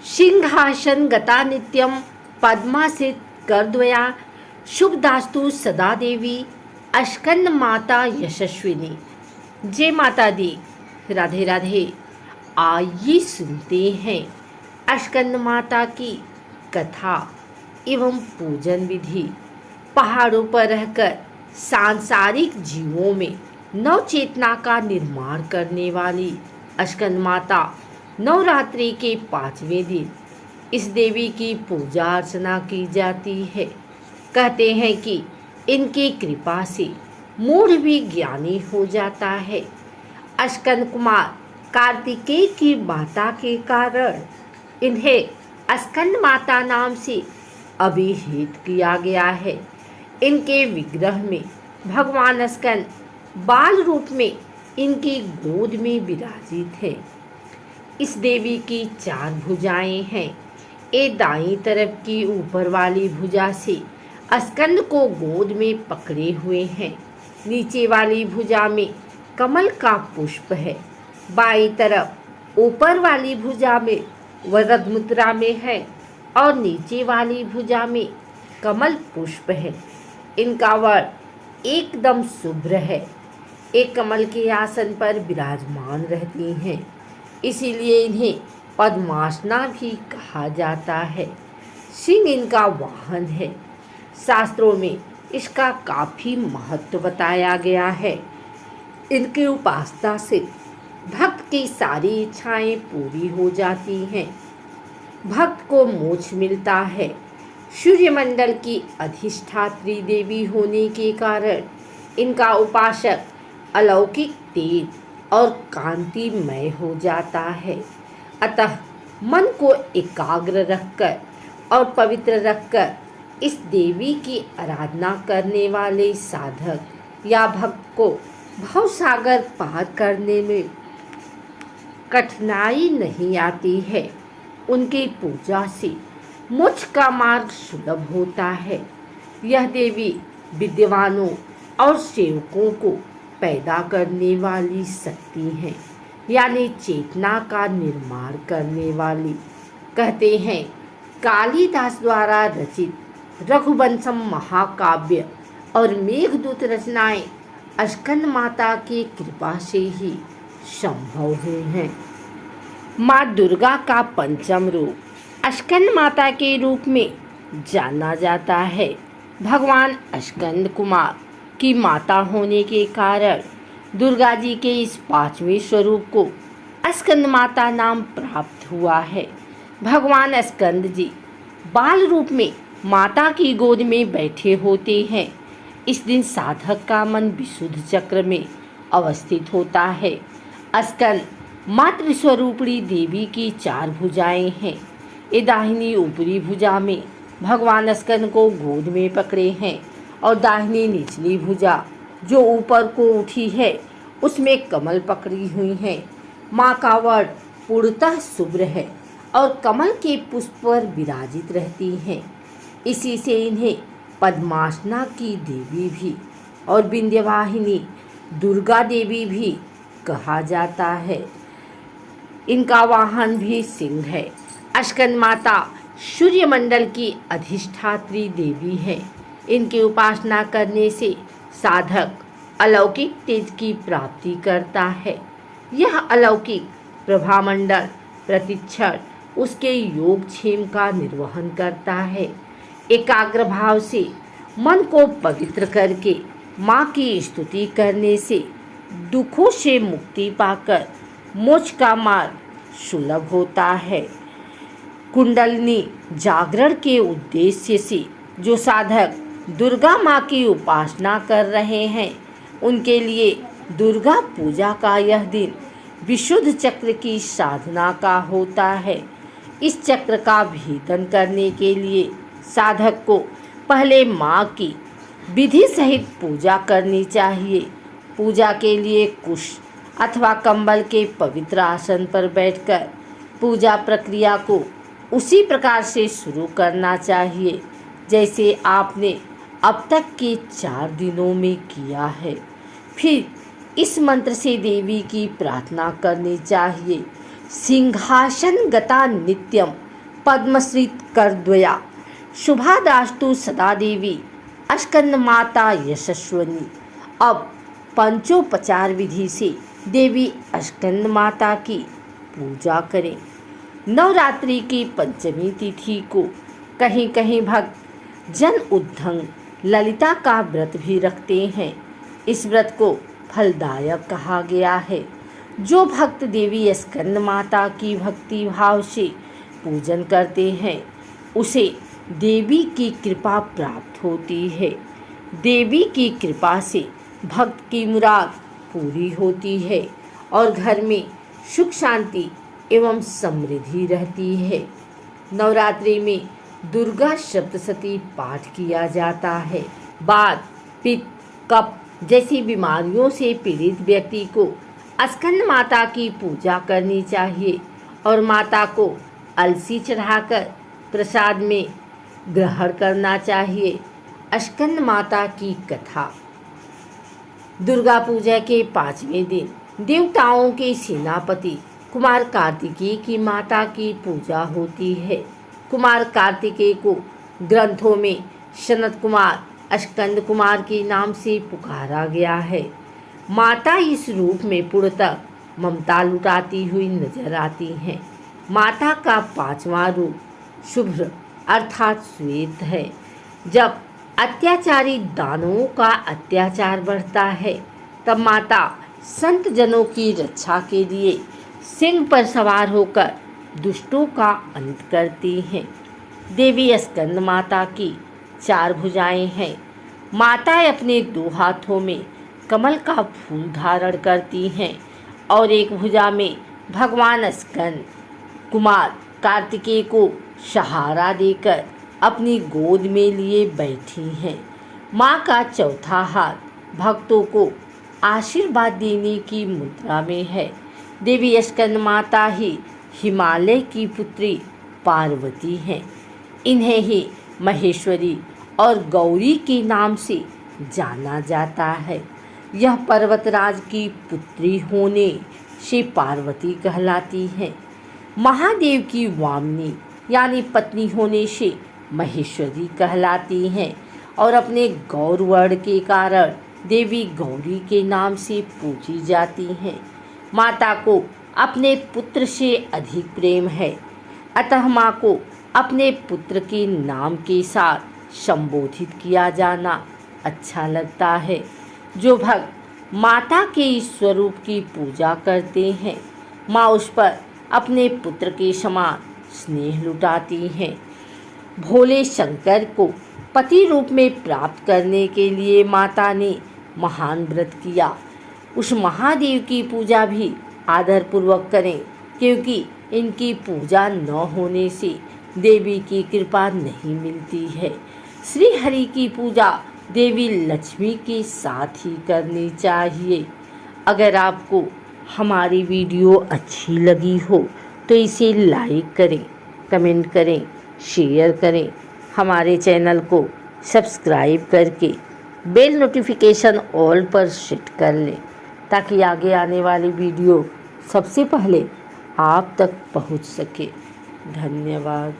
सिंहासन गता नित्यम पद्मासित करद्वया शुभदास्तु सदा देवी अस्कंद माता यशस्विनी। जय माता दी, राधे राधे। आइए सुनते हैं अस्कंद माता की कथा एवं पूजन विधि। पहाड़ों पर रहकर सांसारिक जीवों में नव चेतना का निर्माण करने वाली अस्कंद माता नवरात्रि के 5वें दिन इस देवी की पूजा अर्चना की जाती है। कहते हैं कि इनकी कृपा से मूढ़ भी ज्ञानी हो जाता है। अस्कंद कुमार कार्तिकेय की माता के कारण इन्हें अस्कंद माता नाम से अभिहित किया गया है। इनके विग्रह में भगवान अस्कंद बाल रूप में इनकी गोद में विराजित है। इस देवी की 4 भुजाएं हैं। ये दाईं तरफ की ऊपर वाली भुजा से अस्कंद को गोद में पकड़े हुए हैं। नीचे वाली भुजा में कमल का पुष्प है। बाईं तरफ ऊपर वाली भुजा में वरद मुद्रा में है और नीचे वाली भुजा में कमल पुष्प है। इनका वर एकदम शुभ्र है। एक कमल के आसन पर विराजमान रहती हैं, इसीलिए इन्हें पद्मासना भी कहा जाता है। सिंह इनका वाहन है। शास्त्रों में इसका काफ़ी महत्व बताया गया है। इनकी उपासना से भक्त की सारी इच्छाएं पूरी हो जाती हैं। भक्त को मोक्ष मिलता है। सूर्यमंडल की अधिष्ठात्री देवी होने के कारण इनका उपासक अलौकिक तेज और कांतिमय हो जाता है। अतः मन को एकाग्र रखकर और पवित्र रखकर इस देवी की आराधना करने वाले साधक या भक्त को भवसागर पार करने में कठिनाई नहीं आती है। उनकी पूजा से मोक्ष का मार्ग सुलभ होता है। यह देवी विद्वानों और सेवकों को पैदा करने वाली शक्ति है, यानी चेतना का निर्माण करने वाली। कहते हैं कालिदास द्वारा रचित रघुवंशम महाकाव्य और मेघदूत रचनाएं अस्कंद माता की कृपा से ही संभव हुई हैं। माँ दुर्गा का पंचम रूप अस्कंद माता के रूप में जाना जाता है। भगवान अस्कंद कुमार की माता होने के कारण दुर्गा जी के इस 5वें स्वरूप को अस्कंद माता नाम प्राप्त हुआ है। भगवान स्कंद जी बाल रूप में माता की गोद में बैठे होते हैं। इस दिन साधक का मन विशुद्ध चक्र में अवस्थित होता है। स्कंद मातृ स्वरूपणी देवी की 4 भुजाएं हैं। ये दाहिनी ऊपरी भुजा में भगवान स्कंद को गोद में पकड़े हैं और दाहिनी निचली भुजा जो ऊपर को उठी है उसमें कमल पकड़ी हुई हैं। माँ का वर्ण पूर्णतः शुभ्र है और कमल के पुष्प पर विराजित रहती हैं। इसी से इन्हें पद्मासना की देवी भी और विंध्यवाहिनी दुर्गा देवी भी कहा जाता है। इनका वाहन भी सिंह है। अस्कंद माता सूर्यमंडल की अधिष्ठात्री देवी है। इनकी उपासना करने से साधक अलौकिक तेज की प्राप्ति करता है। यह अलौकिक प्रभामंडल प्रतिक्षण उसके योगक्षेम का निर्वहन करता है। एकाग्र भाव से मन को पवित्र करके माँ की स्तुति करने से दुखों से मुक्ति पाकर मोक्ष का मार्ग सुलभ होता है। कुंडलिनी जागरण के उद्देश्य से जो साधक दुर्गा माँ की उपासना कर रहे हैं उनके लिए दुर्गा पूजा का यह दिन विशुद्ध चक्र की साधना का होता है। इस चक्र का भेदन करने के लिए साधक को पहले माँ की विधि सहित पूजा करनी चाहिए। पूजा के लिए कुश अथवा कंबल के पवित्र आसन पर बैठकर पूजा प्रक्रिया को उसी प्रकार से शुरू करना चाहिए जैसे आपने अब तक के 4 दिनों में किया है। फिर इस मंत्र से देवी की प्रार्थना करनी चाहिए। सिंहासन गता नित्यम पद्मश्री करद्वया शुभादास्तु सदा देवी अस्कंद माता यशस्वनी। अब पंचोपचार विधि से देवी अस्कंद माता की पूजा करें। नवरात्रि की पंचमी तिथि को कहीं कहीं भक्त जन उद्धंग ललिता का व्रत भी रखते हैं। इस व्रत को फलदायक कहा गया है। जो भक्त देवी स्कंद माता की भक्ति भाव से पूजन करते हैं उसे देवी की कृपा प्राप्त होती है। देवी की कृपा से भक्त की मुराद पूरी होती है और घर में सुख शांति एवं समृद्धि रहती है। नवरात्रि में दुर्गा सप्तशती पाठ किया जाता है। वात, पित्त, कफ जैसी बीमारियों से पीड़ित व्यक्ति को स्कंद माता की पूजा करनी चाहिए और माता को अलसी चढ़ाकर प्रसाद में ग्रहण करना चाहिए। स्कंद माता की कथा। दुर्गा पूजा के 5वें दिन देवताओं के सेनापति कुमार कार्तिकेय की माता की पूजा होती है। कुमार कार्तिकेय को ग्रंथों में सनत कुमार, स्कंद कुमार के नाम से पुकारा गया है। माता इस रूप में पूर्णतः ममता लुटाती हुई नजर आती हैं। माता का 5वां रूप शुभ्र अर्थात श्वेत है। जब अत्याचारी दानवों का अत्याचार बढ़ता है तब माता संत जनों की रक्षा के लिए सिंह पर सवार होकर दुष्टों का अंत करती हैं। देवी स्कंद माता की 4 भुजाएं हैं। माता अपने 2 हाथों में कमल का फूल धारण करती हैं और एक भुजा में भगवान स्कंद कुमार कार्तिकेय को सहारा देकर अपनी गोद में लिए बैठी हैं। माँ का 4था हाथ भक्तों को आशीर्वाद देने की मुद्रा में है। देवी स्कंद माता ही हिमालय की पुत्री पार्वती हैं। इन्हें ही महेश्वरी और गौरी के नाम से जाना जाता है। यह पर्वतराज की पुत्री होने से पार्वती कहलाती हैं। महादेव की वामनी यानी पत्नी होने से महेश्वरी कहलाती हैं और अपने गौर वर्ण के कारण देवी गौरी के नाम से पूजी जाती हैं। माता को अपने पुत्र से अधिक प्रेम है, अतः माँ को अपने पुत्र के नाम के साथ संबोधित किया जाना अच्छा लगता है। जो भक्त माता के इस स्वरूप की पूजा करते हैं, माँ उस पर अपने पुत्र के समान स्नेह लुटाती हैं। भोले शंकर को पति रूप में प्राप्त करने के लिए माता ने महान व्रत किया। उस महादेव की पूजा भी आदरपूर्वक करें, क्योंकि इनकी पूजा न होने से देवी की कृपा नहीं मिलती है। श्री हरि की पूजा देवी लक्ष्मी के साथ ही करनी चाहिए। अगर आपको हमारी वीडियो अच्छी लगी हो तो इसे लाइक करें, कमेंट करें, शेयर करें। हमारे चैनल को सब्सक्राइब करके बेल नोटिफिकेशन ऑल पर सेट कर लें, ताकि आगे आने वाली वीडियो सबसे पहले आप तक पहुंच सके। धन्यवाद।